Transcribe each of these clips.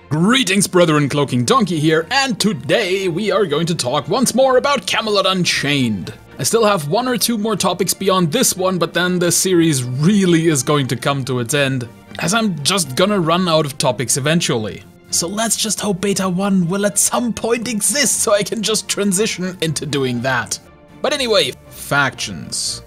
Greetings, brethren, CloakingDonkey here, and today we are going to talk once more about Camelot Unchained. I still have one or two more topics beyond this one, but then the series really is going to come to its end, as I'm just gonna run out of topics eventually. So let's just hope Beta 1 will at some point exist so I can just transition into doing that. But anyway, factions.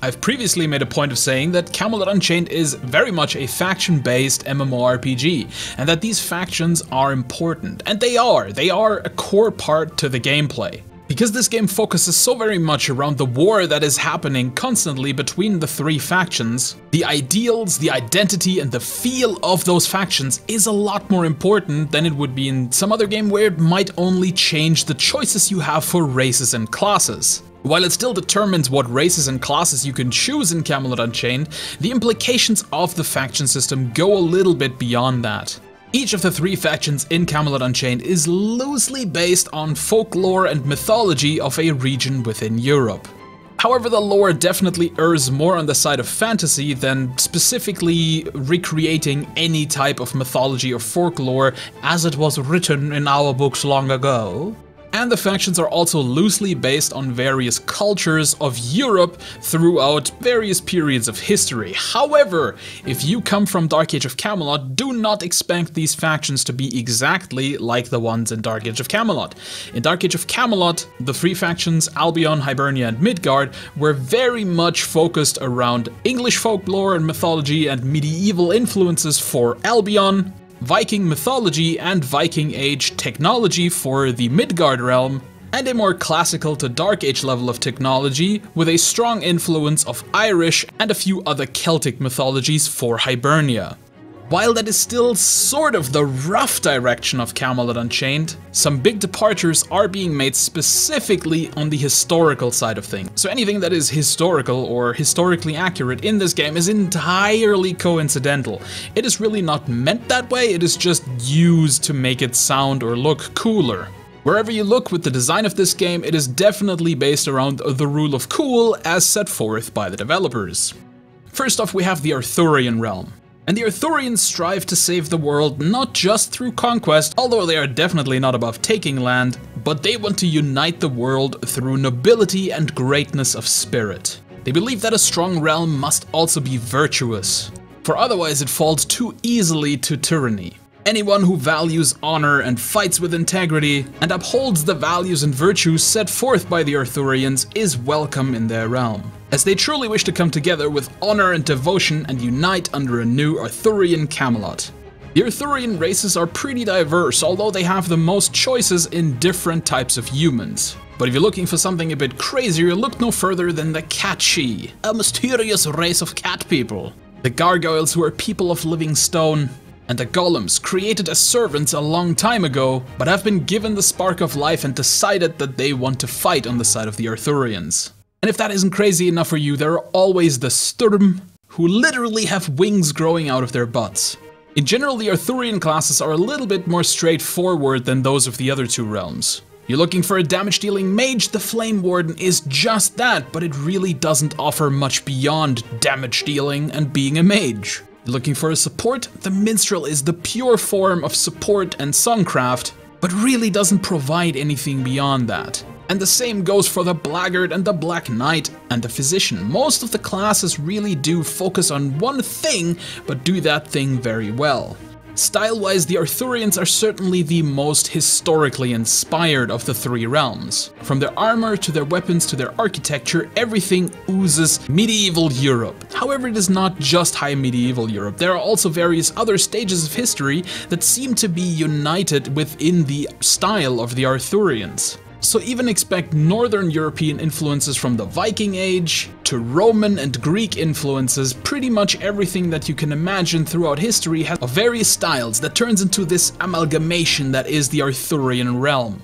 I've previously made a point of saying that Camelot Unchained is very much a faction-based MMORPG, and that these factions are important. And they are a core part to the gameplay. Because this game focuses so very much around the war that is happening constantly between the three factions, the ideals, the identity, and the feel of those factions is a lot more important than it would be in some other game where it might only change the choices you have for races and classes. While it still determines what races and classes you can choose in Camelot Unchained, the implications of the faction system go a little bit beyond that. Each of the three factions in Camelot Unchained is loosely based on folklore and mythology of a region within Europe. However, the lore definitely errs more on the side of fantasy than specifically recreating any type of mythology or folklore as it was written in our books long ago. And the factions are also loosely based on various cultures of Europe throughout various periods of history. However, if you come from Dark Age of Camelot, do not expect these factions to be exactly like the ones in Dark Age of Camelot. In Dark Age of Camelot, the three factions, Albion, Hibernia, and Midgard, were very much focused around English folklore and mythology and medieval influences for Albion, Viking mythology and Viking Age technology for the Midgard realm, and a more classical to Dark Age level of technology with a strong influence of Irish and a few other Celtic mythologies for Hibernia. While that is still sort of the rough direction of Camelot Unchained, some big departures are being made specifically on the historical side of things. So anything that is historical or historically accurate in this game is entirely coincidental. It is really not meant that way, it is just used to make it sound or look cooler. Wherever you look with the design of this game, it is definitely based around the rule of cool as set forth by the developers. First off, we have the Arthurian realm. And the Arthurians strive to save the world not just through conquest, although they are definitely not above taking land, but they want to unite the world through nobility and greatness of spirit. They believe that a strong realm must also be virtuous, for otherwise it falls too easily to tyranny. Anyone who values honor and fights with integrity and upholds the values and virtues set forth by the Arthurians is welcome in their realm, as they truly wish to come together with honor and devotion and unite under a new Arthurian Camelot. The Arthurian races are pretty diverse, although they have the most choices in different types of humans. But if you're looking for something a bit crazier, look no further than the Catchi, a mysterious race of cat people. The gargoyles, who are people of living stone, and the golems, created as servants a long time ago, but have been given the spark of life and decided that they want to fight on the side of the Arthurians. And if that isn't crazy enough for you, there are always the Sturm, who literally have wings growing out of their butts. In general, the Arthurian classes are a little bit more straightforward than those of the other two realms. You're looking for a damage-dealing mage, the Flame Warden is just that, but it really doesn't offer much beyond damage-dealing and being a mage. You're looking for a support, the Minstrel is the pure form of support and songcraft, but really doesn't provide anything beyond that. And the same goes for the Blackguard and the Black Knight and the Physician. Most of the classes really do focus on one thing, but do that thing very well. Style-wise, the Arthurians are certainly the most historically inspired of the three realms. From their armor to their weapons to their architecture, everything oozes medieval Europe. However, it is not just high medieval Europe. There are also various other stages of history that seem to be united within the style of the Arthurians. So even expect Northern European influences from the Viking Age, to Roman and Greek influences. Pretty much everything that you can imagine throughout history has various styles that turns into this amalgamation that is the Arthurian realm.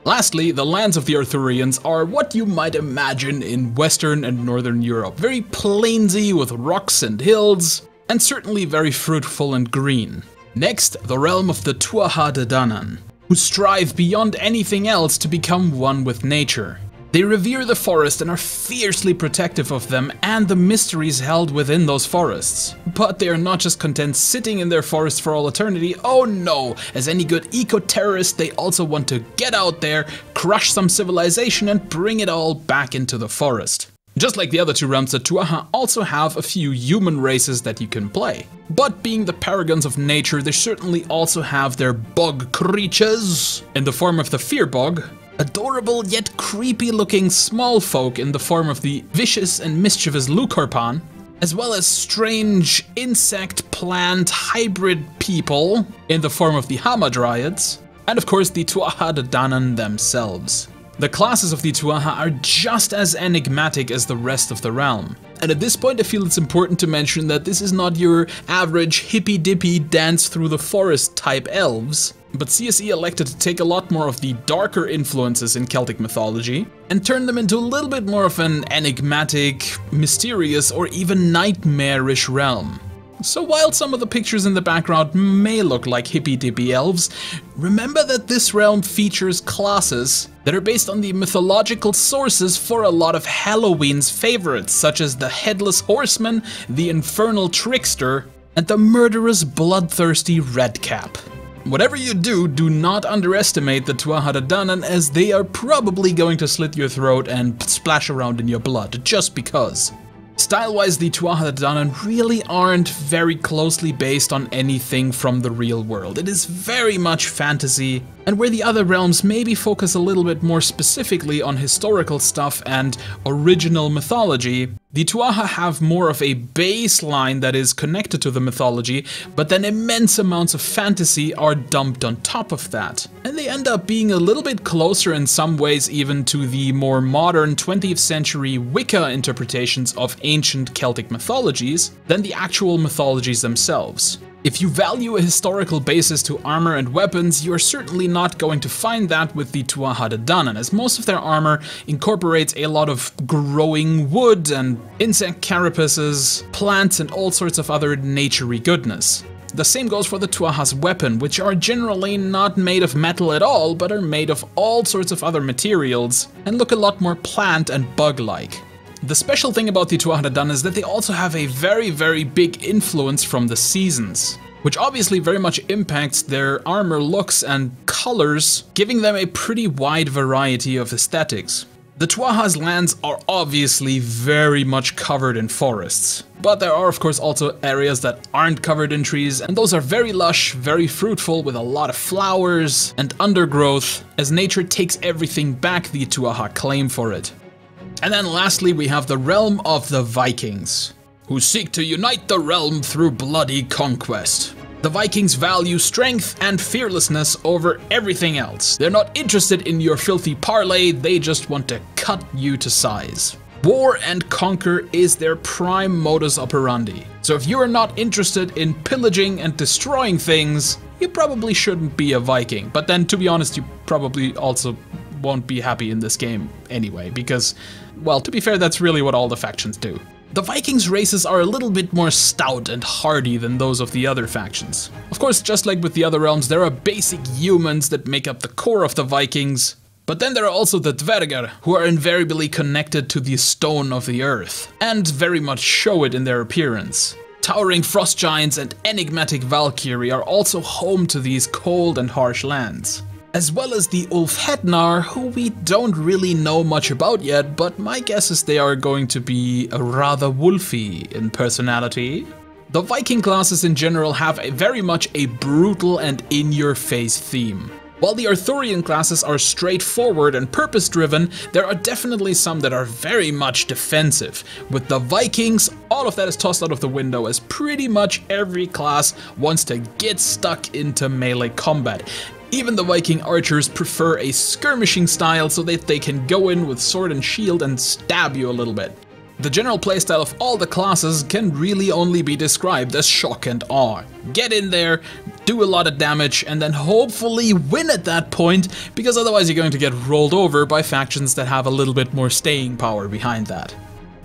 Lastly, the lands of the Arthurians are what you might imagine in Western and Northern Europe. Very plainsy with rocks and hills, and certainly very fruitful and green. Next, the realm of the Tuatha De Danann, who strive beyond anything else to become one with nature. They revere the forest and are fiercely protective of them and the mysteries held within those forests. But they are not just content sitting in their forest for all eternity. Oh no! As any good eco-terrorist, they also want to get out there, crush some civilization and bring it all back into the forest. Just like the other two realms, the Tuatha also have a few human races that you can play. But being the paragons of nature, they certainly also have their bog creatures in the form of the fear bog. Adorable yet creepy looking small folk in the form of the vicious and mischievous Lukarpan, as well as strange insect plant hybrid people in the form of the Hamadryads, and of course the Tuatha De Danann themselves. The classes of the Tuatha are just as enigmatic as the rest of the realm. And at this point I feel it's important to mention that this is not your average hippy-dippy dance through the forest type elves, but CSE elected to take a lot more of the darker influences in Celtic mythology and turn them into a little bit more of an enigmatic, mysterious, or even nightmarish realm. So while some of the pictures in the background may look like hippy-dippy elves, remember that this realm features classes that are based on the mythological sources for a lot of Halloween's favorites, such as the Headless Horseman, the Infernal Trickster, and the murderous bloodthirsty Redcap. Whatever you do, do not underestimate the Tuatha De Danann, as they are probably going to slit your throat and splash around in your blood, just because. Style-wise, the Tuatha De Danann really aren't very closely based on anything from the real world. It is very much fantasy, and where the other realms maybe focus a little bit more specifically on historical stuff and original mythology, the Tuatha have more of a baseline that is connected to the mythology, but then immense amounts of fantasy are dumped on top of that. And they end up being a little bit closer in some ways even to the more modern 20th century Wicca interpretations of ancient Celtic mythologies than the actual mythologies themselves. If you value a historical basis to armor and weapons, you are certainly not going to find that with the Tuatha De Danann, as most of their armor incorporates a lot of growing wood and insect carapaces, plants, and all sorts of other naturey goodness. The same goes for the Tuatha's weapon, which are generally not made of metal at all, but are made of all sorts of other materials and look a lot more plant and bug-like. The special thing about the Tuatha De Danann is that they also have a very big influence from the seasons, which obviously very much impacts their armor looks and colors, giving them a pretty wide variety of aesthetics. The Tuatha's lands are obviously very much covered in forests, but there are of course also areas that aren't covered in trees, and those are very lush, very fruitful, with a lot of flowers and undergrowth, as nature takes everything back the Tuatha claim for it. And then lastly we have the realm of the Vikings, who seek to unite the realm through bloody conquest. The Vikings value strength and fearlessness over everything else. They're not interested in your filthy parlay, they just want to cut you to size. War and conquer is their prime modus operandi. So if you are not interested in pillaging and destroying things, you probably shouldn't be a Viking. But then, to be honest, you probably also won't be happy in this game anyway, because, well, to be fair, that's really what all the factions do. The Vikings races are a little bit more stout and hardy than those of the other factions. Of course, just like with the other realms, there are basic humans that make up the core of the Vikings, but then there are also the Dvergar, who are invariably connected to the stone of the earth, and very much show it in their appearance. Towering frost giants and enigmatic Valkyrie are also home to these cold and harsh lands. As well as the Ulfhednar, who we don't really know much about yet, but my guess is they are going to be rather wolfy in personality. The Viking classes in general have very much a brutal and in-your-face theme. While the Arthurian classes are straightforward and purpose-driven, there are definitely some that are very much defensive. With the Vikings, all of that is tossed out of the window, as pretty much every class wants to get stuck into melee combat. Even the Viking archers prefer a skirmishing style so that they can go in with sword and shield and stab you a little bit. The general playstyle of all the classes can really only be described as shock and awe. Get in there, do a lot of damage, and then hopefully win at that point, because otherwise you're going to get rolled over by factions that have a little bit more staying power behind that.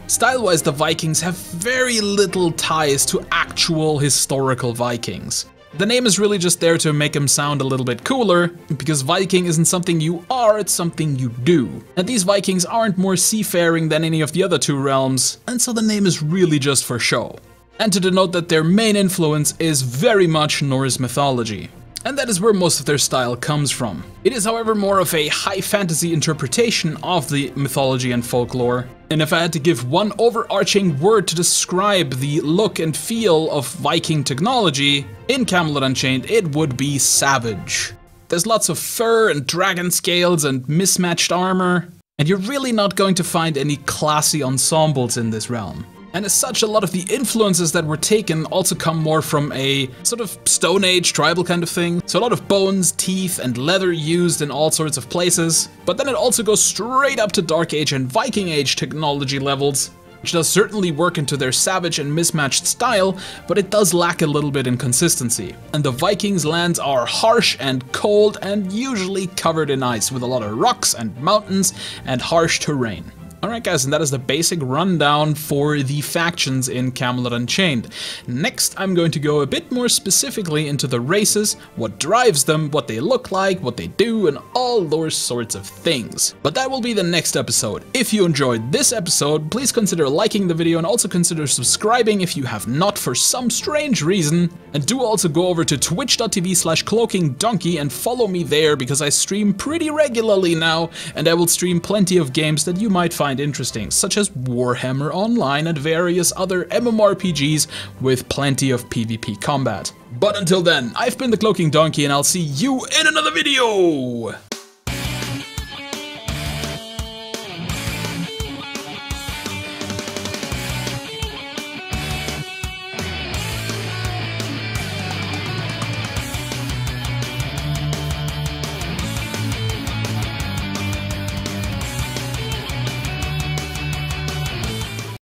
Style-wise, the Vikings have very little ties to actual historical Vikings. The name is really just there to make them sound a little bit cooler, because Viking isn't something you are, it's something you do. And these Vikings aren't more seafaring than any of the other two realms, and so the name is really just for show. And to denote that their main influence is very much Norse mythology. And that is where most of their style comes from. It is, however, more of a high fantasy interpretation of the mythology and folklore. And if I had to give one overarching word to describe the look and feel of Viking technology in Camelot Unchained, it would be savage. There's lots of fur and dragon scales and mismatched armor, and you're really not going to find any classy ensembles in this realm. And as such, a lot of the influences that were taken also come more from a sort of Stone Age tribal kind of thing. So a lot of bones, teeth, and leather used in all sorts of places. But then it also goes straight up to Dark Age and Viking Age technology levels, which does certainly work into their savage and mismatched style, but it does lack a little bit in consistency. And the Vikings' lands are harsh and cold and usually covered in ice, with a lot of rocks and mountains and harsh terrain. Alright guys, and that is the basic rundown for the factions in Camelot Unchained. Next, I'm going to go a bit more specifically into the races, what drives them, what they look like, what they do, and all those sorts of things. But that will be the next episode. If you enjoyed this episode, please consider liking the video and also consider subscribing if you have not for some strange reason. And do also go over to twitch.tv/CloakingDonkey and follow me there, because I stream pretty regularly now, and I will stream plenty of games that you might find interesting, such as Warhammer Online and various other MMORPGs with plenty of PvP combat. But until then, I've been the CloakingDonkey, and I'll see you in another video!